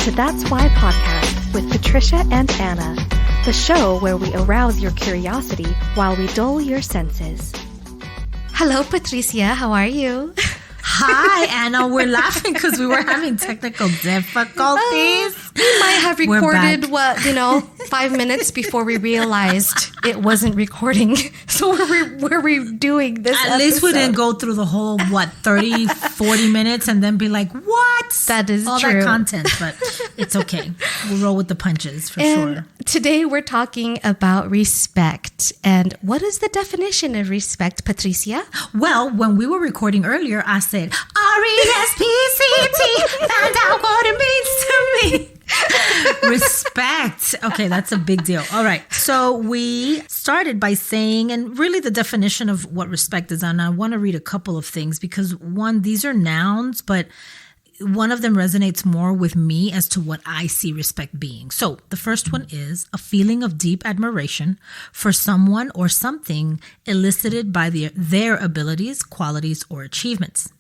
to That's Why podcast with Patricia and Anna, the show where we arouse your curiosity while we dull your senses. Hello, Patricia. How are you? Hi, Anna. We're laughing because we were having technical difficulties. We might have recorded 5 minutes before we realized it wasn't recording. So we're redoing this At least we didn't go through the whole, 30, 40 minutes and then be like, what? That is all true. That content, but it's okay. We'll roll with the punches for sure. Today we're talking about respect. And what is the definition of respect, Patricia? Well, when we were recording earlier, I said, R-E-S-P-C-T, find out what it means to me. Respect. Okay, that's a big deal. All right. So we started by saying, and really the definition of what respect is, and I want to read a couple of things because one, these are nouns, but one of them resonates more with me as to what I see respect being. So the first one is a feeling of deep admiration for someone or something elicited by their abilities, qualities, or achievements.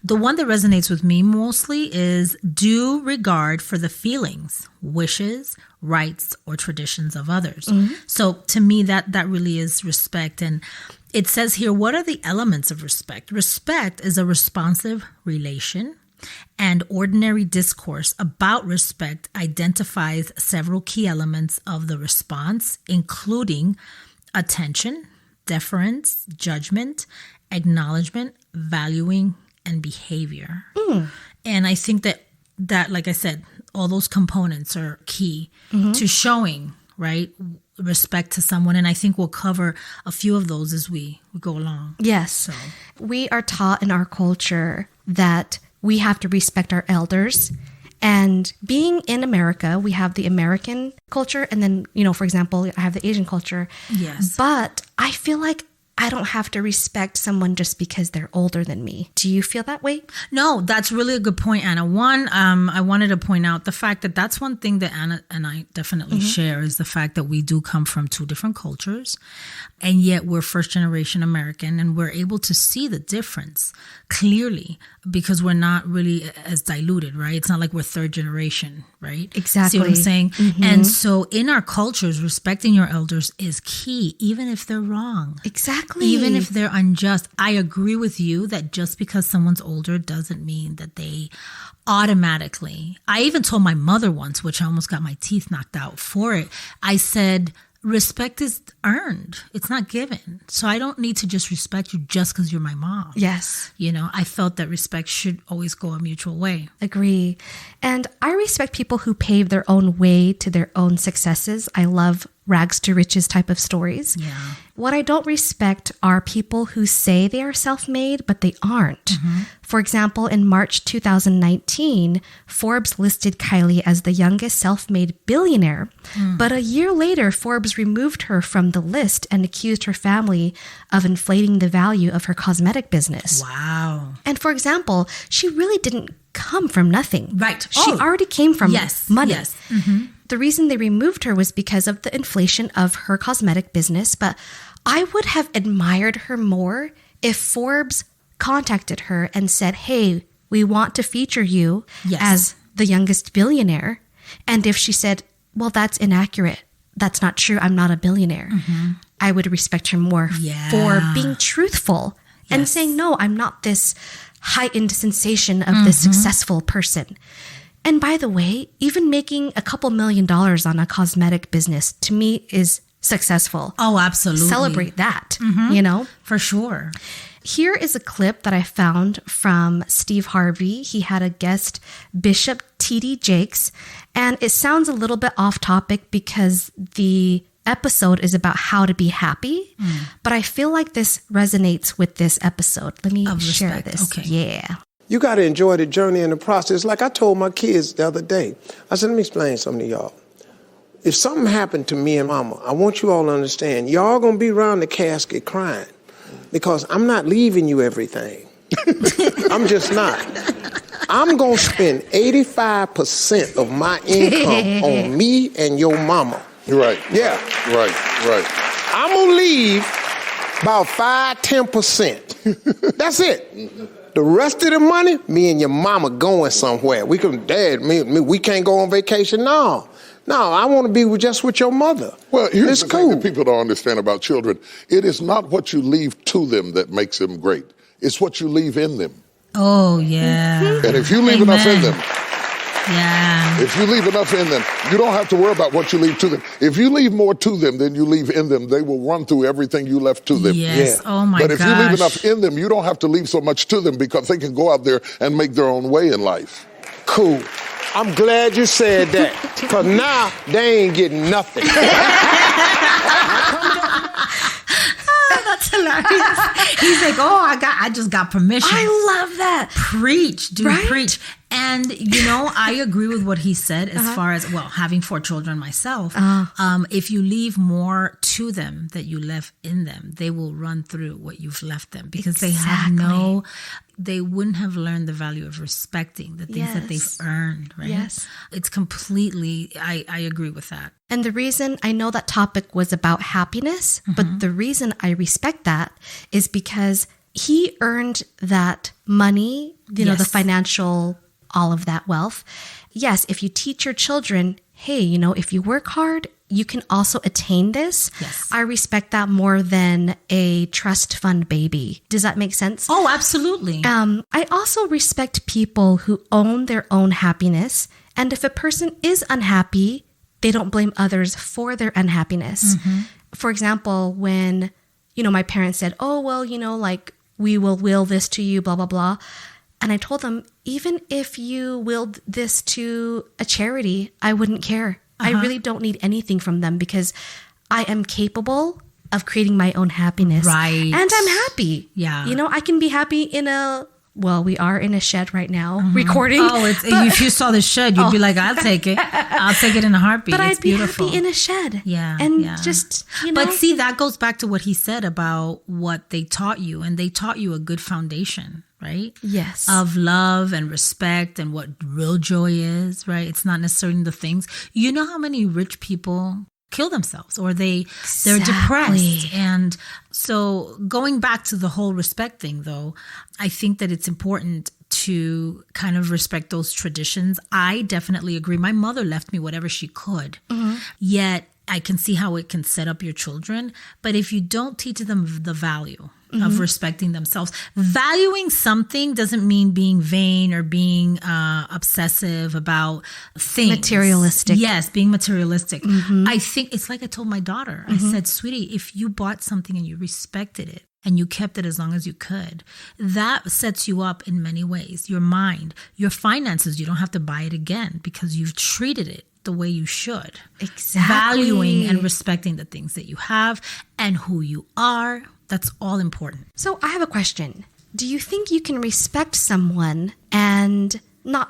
The one that resonates with me mostly is due regard for the feelings, wishes, rights, or traditions of others. Mm-hmm. So to me, that really is respect. And it says here, what are the elements of respect? Respect is a responsive relation, and ordinary discourse about respect identifies several key elements of the response, including attention, deference, judgment, acknowledgement, valuing, and behavior. And I think that, like I said, all those components are key to showing, right, respect to someone. And I think we'll cover a few of those as we go along. Yes. So. We are taught in our culture that we have to respect our elders. And being in America, we have the American culture. And then, for example, I have the Asian culture. Yes. But I feel like I don't have to respect someone just because they're older than me. Do you feel that way? No, that's really a good point, Anna. One, I wanted to point out the fact that that's one thing that Anna and I definitely share is the fact that we do come from two different cultures, and yet we're first generation American, and we're able to see the difference clearly because we're not really as diluted, right? It's not like we're third generation, right? Exactly. See what I'm saying? And so in our cultures, respecting your elders is key, even if they're wrong. Exactly. Even if they're unjust. I agree with you that just because someone's older doesn't mean that they automatically. I even told my mother once, which I almost got my teeth knocked out for it. I said, respect is earned. It's not given. So I don't need to just respect you just because you're my mom. Yes. I felt that respect should always go a mutual way. Agree. And I respect people who pave their own way to their own successes. I love rags to riches type of stories. Yeah. What I don't respect are people who say they are self-made, but they aren't. For example, in March 2019, Forbes listed Kylie as the youngest self-made billionaire. But a year later, Forbes removed her from the list and accused her family of inflating the value of her cosmetic business. Wow. And for example, she really didn't come from nothing. Right. She already came from money. Yes. The reason they removed her was because of the inflation of her cosmetic business, but I would have admired her more if Forbes contacted her and said, hey, we want to feature you as the youngest billionaire. And if she said, well, that's inaccurate. That's not true. I'm not a billionaire. I would respect her more for being truthful and saying, no, I'm not this heightened sensation of this successful person. And by the way, even making a couple $1 million on a cosmetic business to me is successful. Oh, absolutely. Celebrate that, For sure. Here is a clip that I found from Steve Harvey. He had a guest, Bishop T.D. Jakes, and it sounds a little bit off topic because the episode is about how to be happy, but I feel like this resonates with this episode. Let me share this. Okay. Yeah. You got to enjoy the journey and the process. Like I told my kids the other day, I said, let me explain something to y'all. If something happened to me and mama, I want you all to understand, y'all going to be around the casket crying because I'm not leaving you everything. I'm just not. I'm going to spend 85% of my income on me and your mama. Right. Yeah. Right. I'm going to leave about 5-10%. That's it. the rest of the money, me and your mama going somewhere. We can, Dad, we can't go on vacation. No, I want to be just with your mother. Well, here's it's the thing that people don't understand about children. It is not what you leave to them that makes them great. It's what you leave in them. Oh, yeah. And if you leave enough in them, yeah. if you leave enough in them, you don't have to worry about what you leave to them. If you leave more to them than you leave in them, they will run through everything you left to them. Yes. Yeah. Oh, my But gosh. if you leave enough in them, you don't have to leave so much to them because they can go out there and make their own way in life. Cool. I'm glad you said that, because now they ain't getting nothing. That's hilarious. He's like, oh, I just got permission. I love that. Preach, dude, Right? preach. And, I agree with what he said as far as, having 4 children myself. If you leave more to them that you left in them, they will run through what you've left them because they wouldn't have learned the value of respecting the things that they've earned, right? Yes. It's completely, I agree with that. And the reason I know that topic was about happiness, but the reason I respect that is because he earned that money, the financial, all of that wealth. Yes, if you teach your children, hey, if you work hard, you can also attain this. Yes. I respect that more than a trust fund baby. Does that make sense? Oh, absolutely. I also respect people who own their own happiness. And if a person is unhappy, they don't blame others for their unhappiness. For example, when, my parents said, oh, well, we will will this to you, blah, blah, blah. And I told them, even if you willed this to a charity, I wouldn't care. I really don't need anything from them because I am capable of creating my own happiness. Right. And I'm happy. Yeah. I can be happy we are in a shed right now recording. Oh, if you saw the shed, you'd be like, I'll take it. I'll take it in a heartbeat. But It's I'd be beautiful. happy in a shed. Yeah. And yeah. just, But see, that goes back to what he said about what they taught you. And they taught you a good foundation, right? Yes. Of love and respect and what real joy is, right? It's not necessarily the things. You know how many rich people kill themselves or they're depressed. And so going back to the whole respect thing, though, I think that it's important to kind of respect those traditions. I definitely agree. My mother left me whatever she could, yet I can see how it can set up your children. But if you don't teach them the value of respecting themselves, valuing something doesn't mean being vain or being obsessive about things. Materialistic. Yes, being materialistic. I think it's like I told my daughter. I said, sweetie, if you bought something and you respected it, and you kept it as long as you could, that sets you up in many ways. Your mind, your finances, you don't have to buy it again because you've treated it the way you should. Exactly. Valuing and respecting the things that you have and who you are. That's all important. So I have a question. Do you think you can respect someone and not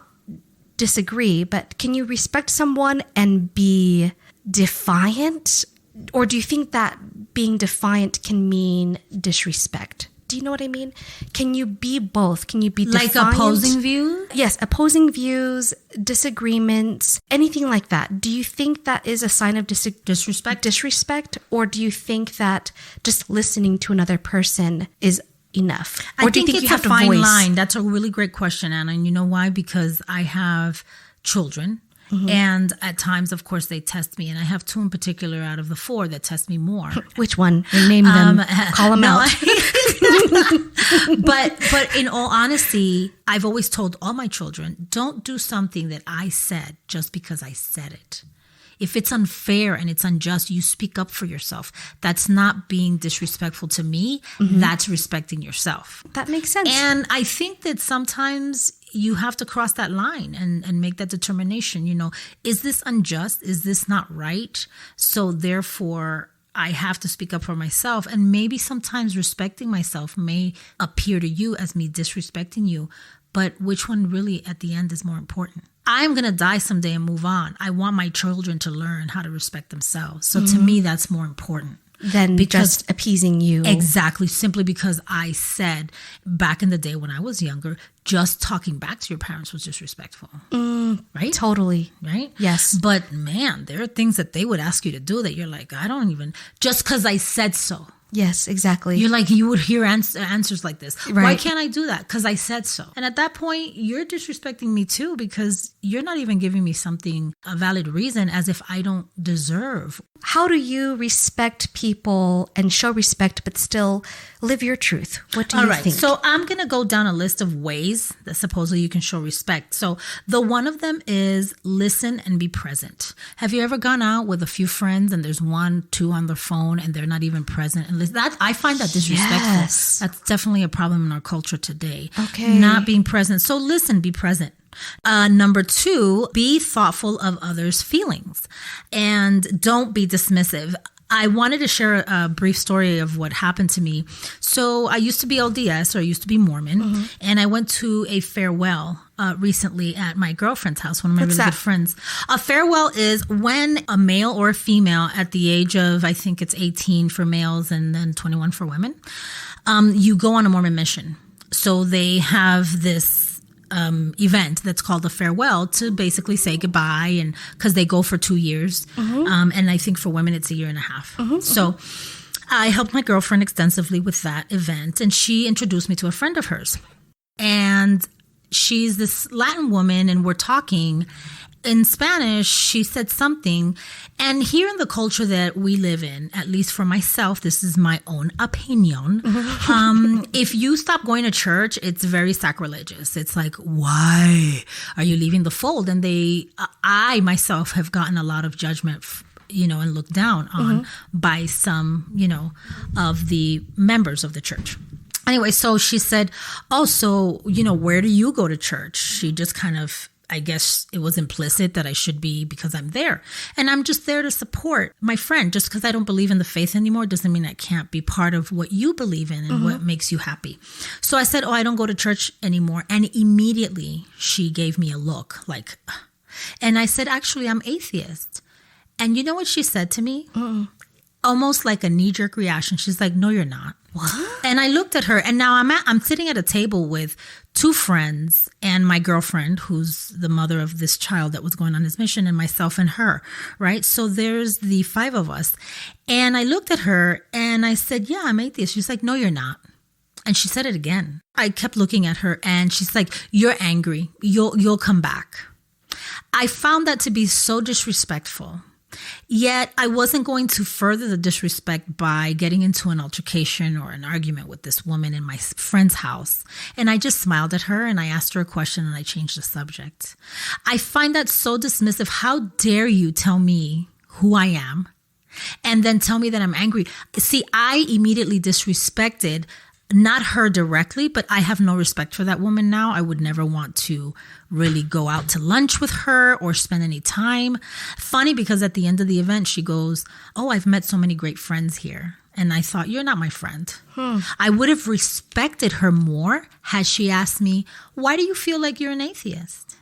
disagree, but can you respect someone and be defiant? Or do you think that being defiant can mean disrespect? Do you know what I mean? Can you be both? Can you be Like defiant? opposing views? Yes, opposing views, disagreements, anything like that. Do you think that is a sign of Disrespect? disrespect? Or do you think that just listening to another person is enough? Or I do you think think it's you a have to fine voice? line. That's a really great question, Anna. And you know why? Because I have children. And at times, of course, they test me. And I have 2 in particular out of the 4 that test me more. Which one? Name them. Call them out. But in all honesty, I've always told all my children, don't do something that I said just because I said it. If it's unfair and it's unjust, you speak up for yourself. That's not being disrespectful to me. That's respecting yourself. That makes sense. And I think that sometimes you have to cross that line and make that determination. Is this unjust? Is this not right? So therefore, I have to speak up for myself. And maybe sometimes respecting myself may appear to you as me disrespecting you. But which one really at the end is more important? I'm going to die someday and move on. I want my children to learn how to respect themselves. So to me, that's more important. Than just appeasing you. Exactly. Simply because I said back in the day when I was younger, just talking back to your parents was disrespectful. Right? Totally. Right? Yes. But man, there are things that they would ask you to do that you're like, I don't even, just because I said so. Yes, exactly. You're like, you would hear answers like this. Right. Why can't I do that? Because I said so. And at that point, you're disrespecting me too, because you're not even giving me a valid reason, as if I don't deserve. How do you respect people and show respect, but still live your truth? What do you think? So I'm going to go down a list of ways that supposedly you can show respect. So the one of them is listen and be present. Have you ever gone out with a few friends and there's 1, 2 on their phone and they're not even present? And that, I find that disrespectful. Yes. That's definitely a problem in our culture today. Okay. Not being present. So listen, be present. Number 2, be thoughtful of others' feelings and don't be dismissive. I wanted to share a brief story of what happened to me. So I used to be LDS, or I used to be Mormon, and I went to a farewell recently at my girlfriend's house, one of my What's really that? good friends. A farewell is when a male or a female at the age of, I think it's 18 for males and then 21 for women, you go on a Mormon mission. So they have this event that's called a farewell to basically say goodbye, and because they go for 2 years, and I think for women it's 1.5 years. So I helped my girlfriend extensively with that event, and she introduced me to a friend of hers, and she's this Latin woman, and we're talking in Spanish. She said something, and here in the culture that we live in, at least for myself, this is my own opinion. If you stop going to church, it's very sacrilegious. It's like, why are you leaving the fold? And I myself have gotten a lot of judgment, and looked down on by some, of the members of the church. Anyway, so she said, oh, so, where do you go to church? She just kind of, I guess it was implicit that I should be, because I'm there. And I'm just there to support my friend. Just because I don't believe in the faith anymore doesn't mean I can't be part of what you believe in and what makes you happy. So I said, oh, I don't go to church anymore. And immediately she gave me a look like, and I said, actually, I'm atheist. And you know what she said to me? Almost like a knee-jerk reaction. She's like, no, you're not. What? And I looked at her, and now I'm sitting at a table with 2 friends and my girlfriend, who's the mother of this child that was going on his mission, and myself and her, right? So there's the 5 of us. And I looked at her and I said, yeah, I'm atheist. She's like, no, you're not. And she said it again. I kept looking at her, and she's like, you're angry. You'll come back. I found that to be so disrespectful. Yet I wasn't going to further the disrespect by getting into an altercation or an argument with this woman in my friend's house. And I just smiled at her and I asked her a question and I changed the subject. I find that so dismissive. How dare you tell me who I am and then tell me that I'm angry? See, I immediately disrespected not her directly, but I have no respect for that woman now. I would never want to really go out to lunch with her or spend any time. Funny, because at the end of the event, she goes, oh, I've met so many great friends here. And I thought, you're not my friend. I would have respected her more had she asked me, why do you feel like you're an atheist?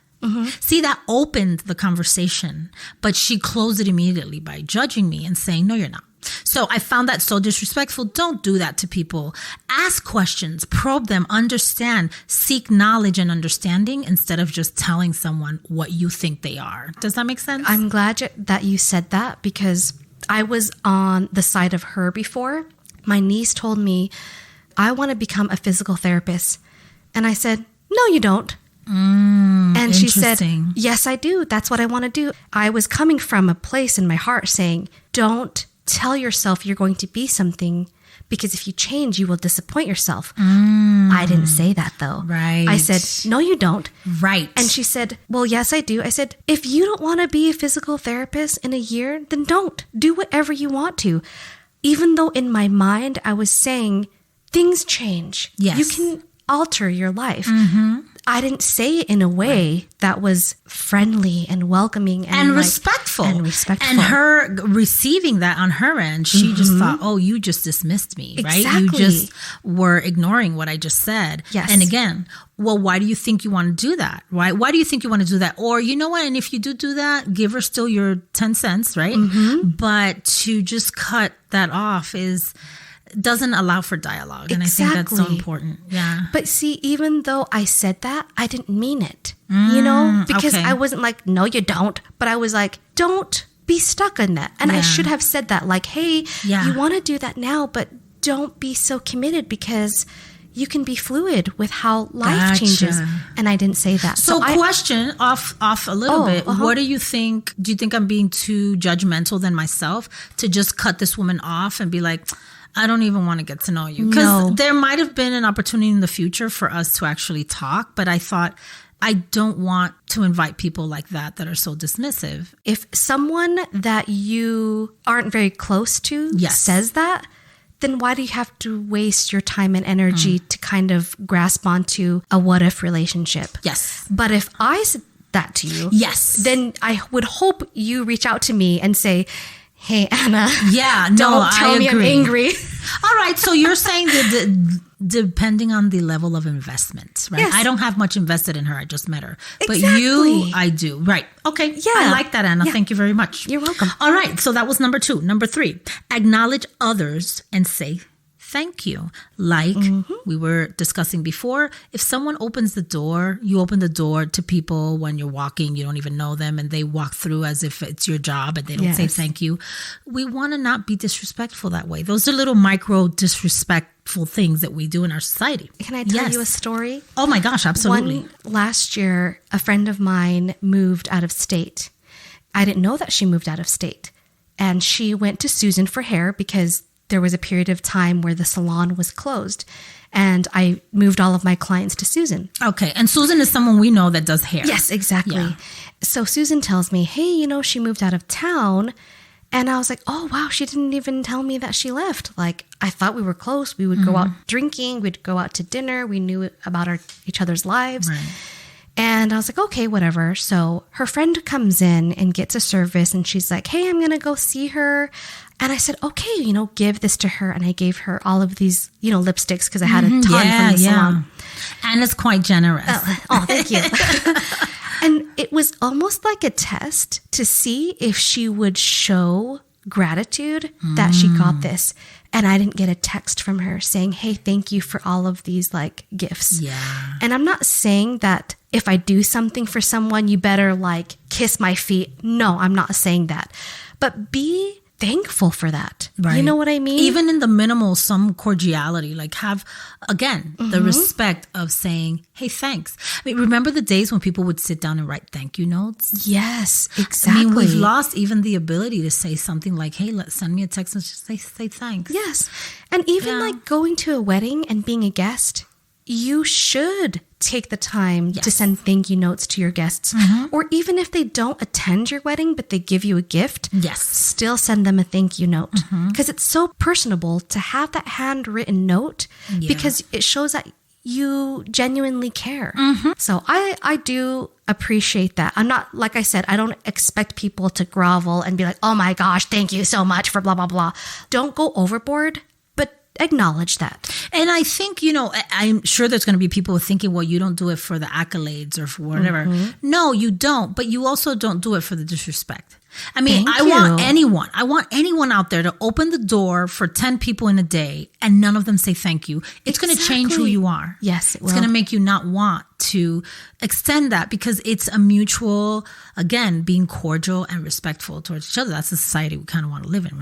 See, that opened the conversation, but she closed it immediately by judging me and saying, no, you're not. So I found that so disrespectful. Don't do that to people. Ask questions, probe them, understand, seek knowledge and understanding instead of just telling someone what you think they are. Does that make sense? I'm glad that you said that, because I was on the side of her before. My niece told me, I want to become a physical therapist. And I said, no, you don't. And she said, yes, I do. That's what I want to do. I was coming from a place in my heart saying, don't tell yourself you're going to be something, because if you change, you will disappoint yourself. I didn't say that though. Right. I said, no, you don't. Right. And she said, well, yes, I do. I said, if you don't want to be a physical therapist in a year, then don't. Do whatever you want to. Even though in my mind, I was saying things change. Yes. You can alter your life. I didn't say it in a way that was friendly and welcoming and respectful. And her receiving that on her end, she just thought, oh, you just dismissed me, right? Exactly. You just were ignoring what I just said. Yes. And again, well, why do you think you want to do that? Why do you think you want to do that? Or, you know what? And if you do that, give her still your 10 cents, right? But to just cut that off doesn't allow for dialogue. And I think that's so important. Yeah. But see, even though I said that, I didn't mean it, because I wasn't like, no, you don't. But I was like, don't be stuck on that. And I should have said that, like, hey, you want to do that now, but don't be so committed because you can be fluid with how life changes. And I didn't say that. So question off a little bit. What do you think? Do you think I'm being too judgmental than myself to just cut this woman off and be like, I don't even want to get to know you? Because there might have been an opportunity in the future for us to actually talk, but I thought, I don't want to invite people like that are so dismissive. If someone that you aren't very close to says that, then why do you have to waste your time and energy to kind of grasp onto a what if relationship? Yes. But if I said that to you, then I would hope you reach out to me and say, hey, Anna. Don't tell me I'm angry. All right. So you're saying that depending on the level of investment, right? Yes. I don't have much invested in her. I just met her. Exactly. But you, I do. Right. Okay. Yeah. I like that, Anna. Yeah. Thank you very much. You're welcome. All right. So that was number 2. Number 3, acknowledge others and say thank you. Like we were discussing before, if someone opens the door, you open the door to people when you're walking, you don't even know them, and they walk through as if it's your job and they don't say thank you. We want to not be disrespectful that way. Those are little micro disrespectful things that we do in our society. Can I tell you a story? Oh my gosh, absolutely. Last year, a friend of mine moved out of state. I didn't know that she moved out of state. And she went to Susan for hair because there was a period of time where the salon was closed, and I moved all of my clients to Susan. Okay. And Susan is someone we know that does hair. Yes, exactly. Yeah. So Susan tells me, hey, she moved out of town. And I was like, oh, wow, she didn't even tell me that she left. Like, I thought we were close. We would go out drinking. We'd go out to dinner. We knew about each other's lives. Right. And I was like, okay, whatever. So her friend comes in and gets a service, and she's like, hey, I'm going to go see her. And I said, okay, give this to her. And I gave her all of these, lipsticks because I had a ton from the salon. And it's quite generous. Oh, thank you. And it was almost like a test to see if she would show gratitude that she got this. And I didn't get a text from her saying, hey, thank you for all of these gifts. Yeah. And I'm not saying that if I do something for someone, you better kiss my feet. No, I'm not saying that. But be thankful for that. Right. You know what I mean? Even in the minimal, some cordiality, have, again, the respect of saying, hey, thanks. I mean, remember the days when people would sit down and write thank you notes? Yes, exactly. I mean, we've lost even the ability to say something like, hey, send me a text and just say thanks. Yes. And even going to a wedding and being a guest, you should take the time to send thank you notes to your guests. Or even if they don't attend your wedding, but they give you a gift, still send them a thank you note. Because it's so personable to have that handwritten note because it shows that you genuinely care. So I do appreciate that. I'm not, like I said, I don't expect people to grovel and be like, oh my gosh, thank you so much for blah, blah, blah. Don't go overboard. Acknowledge that. And I think, I'm sure there's going to be people thinking, well, you don't do it for the accolades or for whatever. No, you don't. But you also don't do it for the disrespect. I mean, I want anyone out there to open the door for 10 people in a day and none of them say thank you. It's going to change who you are. Yes, it will. It's going to make you not want to extend that because it's a mutual, again, being cordial and respectful towards each other. That's the society we kind of want to live in,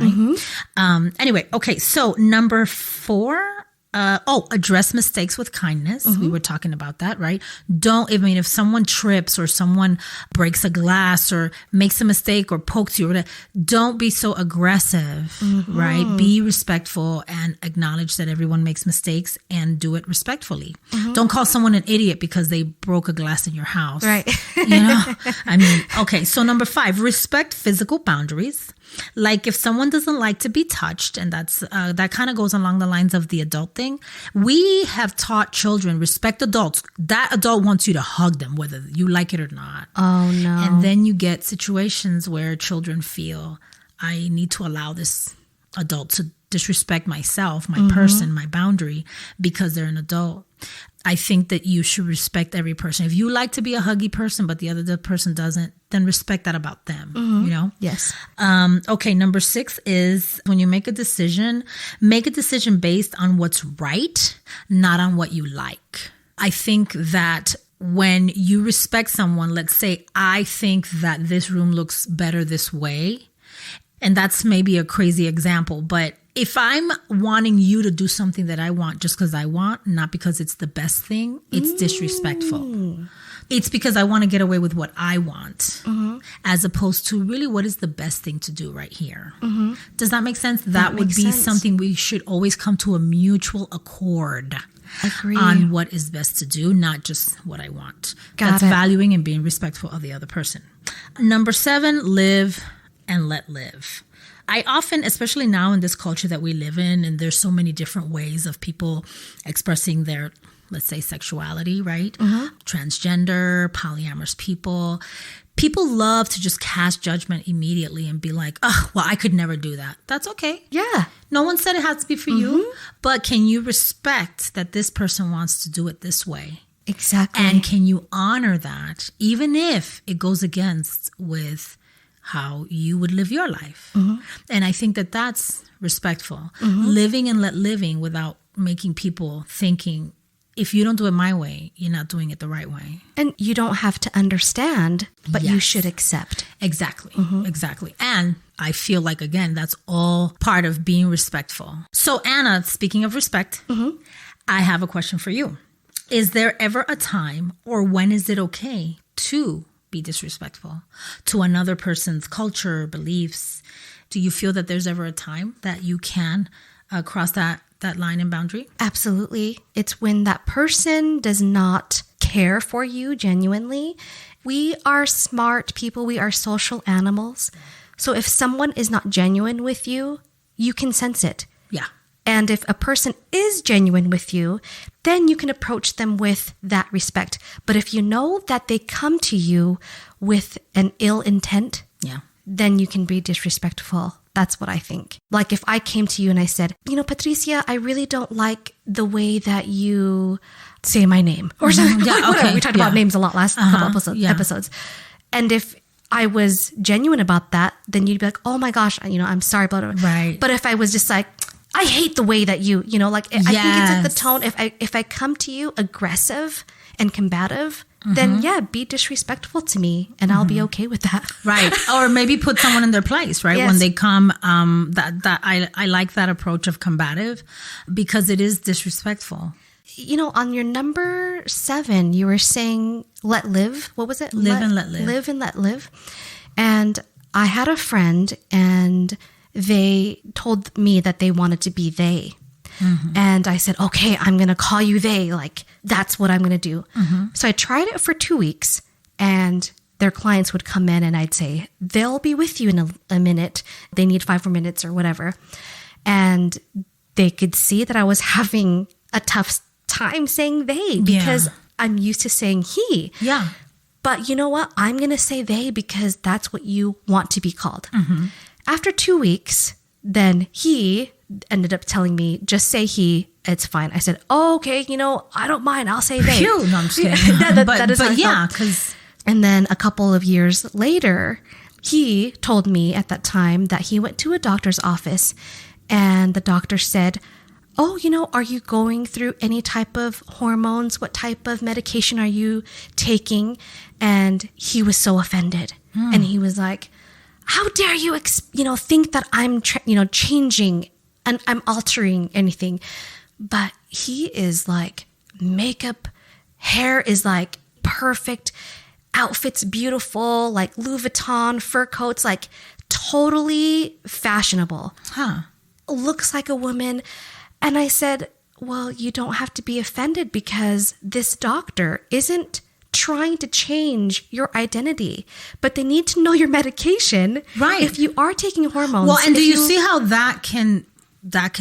right? Anyway, okay. So number 4, address mistakes with kindness. We were talking about that, right? If someone trips or someone breaks a glass or makes a mistake or pokes you, don't be so aggressive, right? Be respectful and acknowledge that everyone makes mistakes and do it respectfully. Don't call someone an idiot because they broke a glass in your house. Right. I mean, okay. So number 5, respect physical boundaries. Like if someone doesn't like to be touched, and that's that kind of goes along the lines of the adult thing. We have taught children respect adults. That adult wants you to hug them, whether you like it or not. Oh no! And then you get situations where children feel, I need to allow this adult to disrespect myself, my person, my boundary, because they're an adult. I think that you should respect every person. If you like to be a huggy person, but the other person doesn't, then respect that about them, Yes. Okay, number 6 is when you make a decision based on what's right, not on what you like. I think that when you respect someone, let's say, I think that this room looks better this way, and that's maybe a crazy example, but If I'm wanting you to do something that I want just because I want, not because it's the best thing, it's disrespectful. It's because I want to get away with what I want, as opposed to really what is the best thing to do right here. Does that make sense? That would be something we should always come to a mutual accord. Agree. On what is best to do, not just what I want. Got That's it. valuing and being respectful of the other person. Number 7, live and let live. I often, especially now in this culture that we live in, and there's so many different ways of people expressing their, let's say, sexuality, right? Transgender, polyamorous people. People love to just cast judgment immediately and be like, oh, well, I could never do that. That's okay. Yeah. No one said it has to be for you, but can you respect that this person wants to do it this way? Exactly. And can you honor that, even if it goes against with how you would live your life? And I think that that's respectful. Living and let living without making people thinking, if you don't do it my way, you're not doing it the right way. And you don't have to understand, but you should accept. Exactly. Exactly. And I feel like, again, that's all part of being respectful. So, Anna, speaking of respect, I have a question for you. Is there ever a time, or when is it okay to be disrespectful to another person's culture, beliefs? Do you feel that there's ever a time that you can cross that line and boundary? Absolutely. It's when that person does not care for you genuinely. We are smart people. We are social animals. So if someone is not genuine with you, you can sense it. Yeah. And if a person is genuine with you, then you can approach them with that respect. But if you know that they come to you with an ill intent, Yeah. then you can be disrespectful. That's what I think. Like if I came to you and I said, Patricia, I really don't like the way that you say my name or something. Yeah, Whatever. okay, We talked about names a lot last couple yeah. episodes. And if I was genuine about that, then you'd be like, oh my gosh, I'm sorry, blah, blah, blah. Right. But if I was just like, I hate the way that I think it's like the Yes. tone. If I come to you aggressive and combative, then be disrespectful to me and I'll be okay with that. Right. Or maybe put someone in their place, right? Yes. When they come, I like that approach of combative because it is disrespectful. On your number 7, you were saying let live. What was it? Live and let live. Live and let live. And I had a friend and they told me that they wanted to be they. And I said, okay, I'm going to call you they. Like, that's what I'm going to do. So I tried it for 2 weeks and their clients would come in and I'd say, they'll be with you in a minute. They need 5 more minutes or whatever. And they could see that I was having a tough time saying they because I'm used to saying he. Yeah. But you know what? I'm going to say they because that's what you want to be called. After 2 weeks, then he ended up telling me, just say he, it's fine. I said, oh, okay, I don't mind. I'll say they. Phew. No, I'm just kidding. That is how I felt. because And then a couple of years later, he told me at that time that he went to a doctor's office and the doctor said, oh, are you going through any type of hormones? What type of medication are you taking? And he was so offended. And he was like, how dare you, think that I'm, changing and I'm altering anything. But he is like makeup, hair is like perfect, outfits beautiful, like Louis Vuitton, fur coats, like totally fashionable. Looks like a woman. And I said, well, you don't have to be offended because this doctor isn't trying to change your identity, but they need to know your medication. Right. If you are taking hormones. Well, and do you see how that can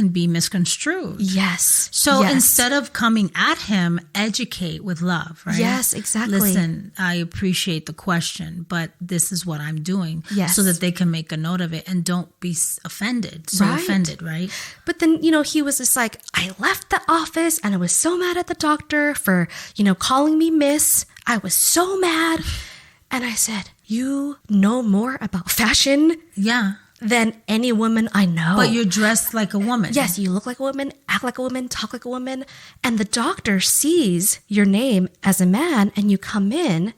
be misconstrued? Yes. So yes. instead of coming at him, educate with love, right? Yes, exactly. Listen, I appreciate the question, but this is what I'm doing. Yes. So that they can make a note of it and don't be offended. Right? But then, he was just like, I left the office and I was so mad at the doctor for, calling me miss. I was so mad. And I said, you know more about fashion than any woman I know. But you're dressed like a woman. Yes, you look like a woman, act like a woman, talk like a woman. And the doctor sees your name as a man and you come in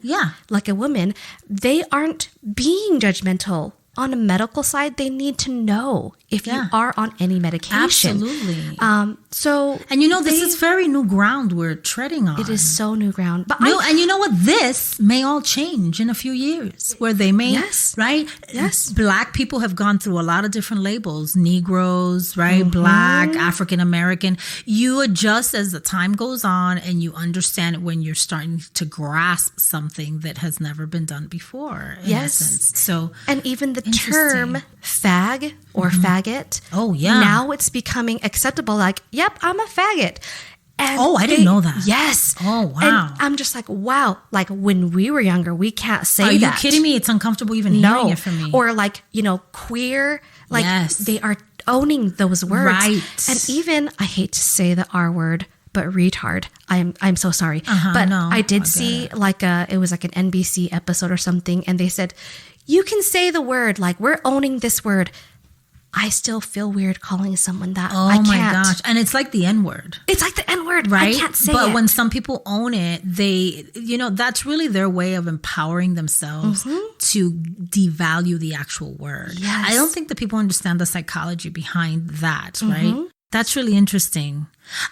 like a woman. They aren't being judgmental on a medical side, they need to know if you are on any medication. Absolutely. So, and this is very new ground we're treading on. It is so new ground. But and you know what? This may all change in a few years, where they may, right? Yes. Black people have gone through a lot of different labels: Negroes, right? Black, African American. You adjust as the time goes on, and you understand it when you're starting to grasp something that has never been done before. In essence. So, and even the term fag or faggot. Oh, yeah. Now it's becoming acceptable. Like, yep, I'm a faggot. And I didn't know that. Yes. Oh, wow. And I'm just like, wow. Like when we were younger, we can't say that. Are you kidding me? It's uncomfortable even hearing it from me. Or like, queer. Like they are owning those words. Right. And even, I hate to say the R word, but retard. I'm so sorry. But I did see it was like an NBC episode or something. And they said, you can say the word, like we're owning this word. I still feel weird calling someone that. Oh, I can't. My gosh. And it's like the N-word. It's like the N-word. Right? I can't say but it. when some people own it, they, that's really their way of empowering themselves to devalue the actual word. Yes. I don't think that people understand the psychology behind that, right? That's really interesting.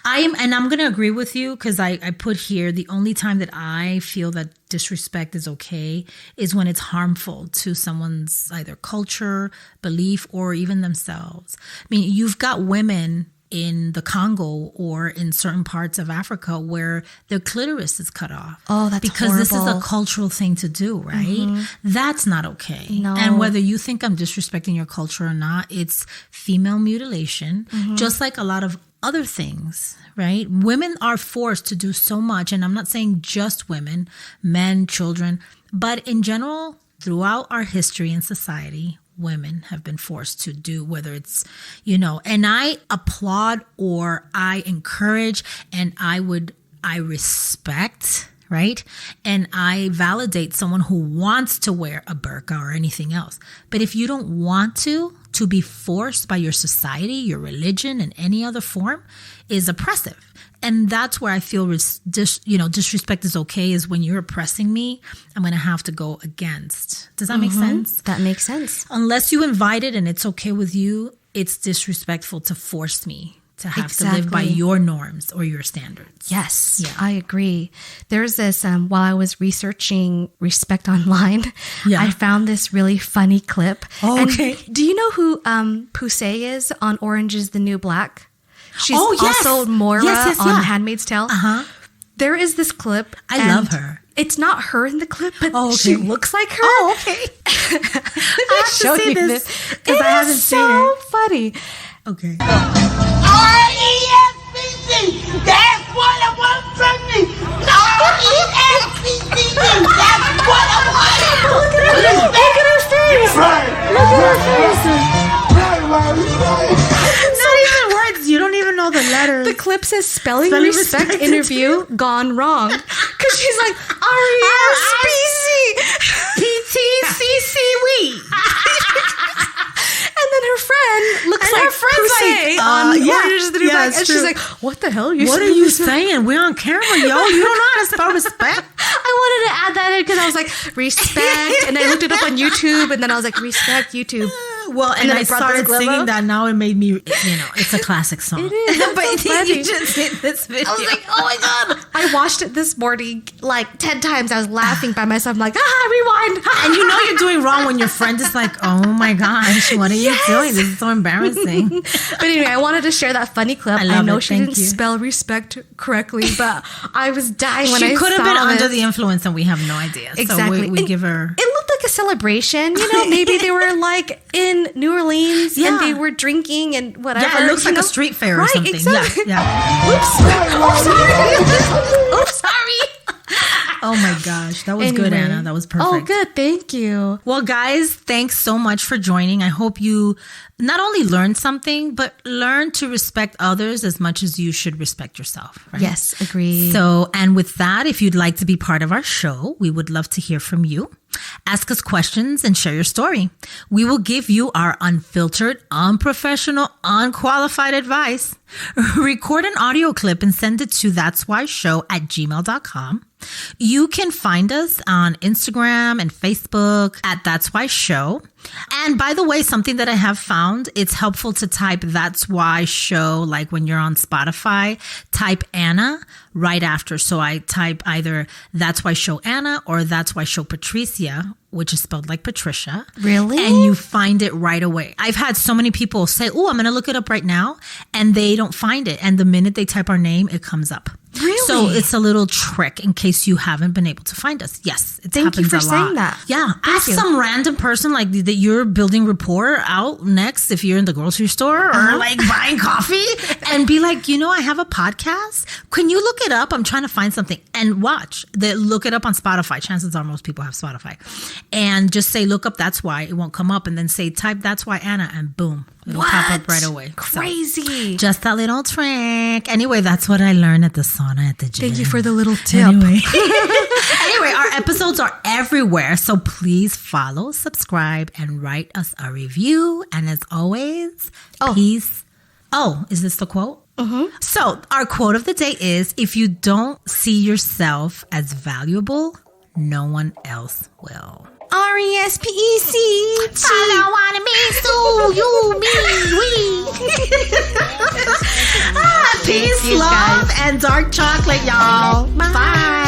I'm going to agree with you because I put here the only time that I feel that disrespect is okay is when it's harmful to someone's either culture, belief, or even themselves. I mean, you've got women in the Congo or in certain parts of Africa where their clitoris is cut off. Oh, that's because horrible. This is a cultural thing to do, right? That's not okay. No. And whether you think I'm disrespecting your culture or not, it's female mutilation, just like a lot of other things, right? Women are forced to do so much, and I'm not saying just women, men, children, but in general, throughout our history and society, women have been forced to do, whether it's, and I applaud or I encourage and I respect, right? And I validate someone who wants to wear a burqa or anything else. But if you don't want to be forced by your society, your religion, and any other form is oppressive. And that's where I feel disrespect is okay, is when you're oppressing me, I'm going to have to go against. Does that make sense? That makes sense. Unless you invite it and it's okay with you, it's disrespectful to force me to have to live by your norms or your standards. Yes, I agree. There's this, while I was researching respect online, I found this really funny clip. Oh, okay. And do you know who Poussey is on Orange is the New Black? She's also Moira on Handmaid's Tale. There is this clip. I love her. It's not her in the clip, but she looks like her. Oh, okay. I have to see this because I haven't seen it. It's so funny. Okay. R-E-S-P-C, that's what I want from me. R-E-S-P-C, that's what I want. Look at her face. Look at her face. Not even words. You don't even know the letters. The clip says spelling respect interview gone wrong. Because she's like, R-E-S-P-C. P-T-C-C-We. And then her friend looks like Poussey on Orange is the New Black. And she's like, what the hell? What are you saying? We're on camera, yo. You don't know how to spell respect. I wanted to add that in because I was like, respect. And I looked it up on YouTube. And then I was like, respect YouTube. Well, and I started singing that. Now it made me, it's a It classic song. is. But you just hit this video. I was like, oh my God. I watched it this morning like 10 times. I was laughing by myself. I'm like, rewind. And you know you're doing wrong when your friend is like, oh my gosh, what are you doing? This is so embarrassing. But anyway, I wanted to share that funny clip. I know she didn't spell respect correctly, but I was dying when I saw it. She could have been under the influence and we have no idea. Exactly. So we give her... It looked like a celebration. Maybe they were like in New Orleans and they were drinking and whatever. Yeah, it looks like a street fair or something. Exactly. Yeah. Oops, sorry. Oops, sorry. Oh my gosh, that was good, Anna. That was perfect. Oh, good. Thank you. Well, guys, thanks so much for joining. I hope you not only learned something, but learn to respect others as much as you should respect yourself. Right? Yes, agreed. So, and with that, if you'd like to be part of our show, we would love to hear from you. Ask us questions and share your story. We will give you our unfiltered, unprofessional, unqualified advice. Record an audio clip and send it to that'swhyshow@gmail.com. You can find us on Instagram and Facebook at That's Why Show. And by the way, something that I have found, it's helpful to type That's Why Show, like when you're on Spotify, type Anna right after. So I type either That's Why Show Anna or That's Why Show Patricia, which is spelled like Patricia. Really? And you find it right away. I've had so many people say, oh, I'm going to look it up right now. And they don't find it. And the minute they type our name, it comes up. Really? So it's a little trick in case you haven't been able to find us. Yes, it Thank you happens for a lot. saying that. Yeah, Thank ask you. some random person like that you're building rapport out next if you're in the grocery store or like buying coffee, and be like, I have a podcast. Can you look it up? I'm trying to find something, and watch. Look it up on Spotify. Chances are most people have Spotify, and just say look up That's Why. It won't come up, and then say type That's Why Anna, and boom. It'll pop up right away. Crazy. So, just a little trick. Anyway, that's what I learned at the sauna at the gym. Thank you for the little tip. Anyway, our episodes are everywhere. So please follow, subscribe, and write us a review. And as always, peace. Oh, is this the quote? Mm-hmm. So our quote of the day is, if you don't see yourself as valuable, no one else will. RESPEC. Follow on me, so you, me, we. Peace, love, and dark chocolate, y'all. Bye.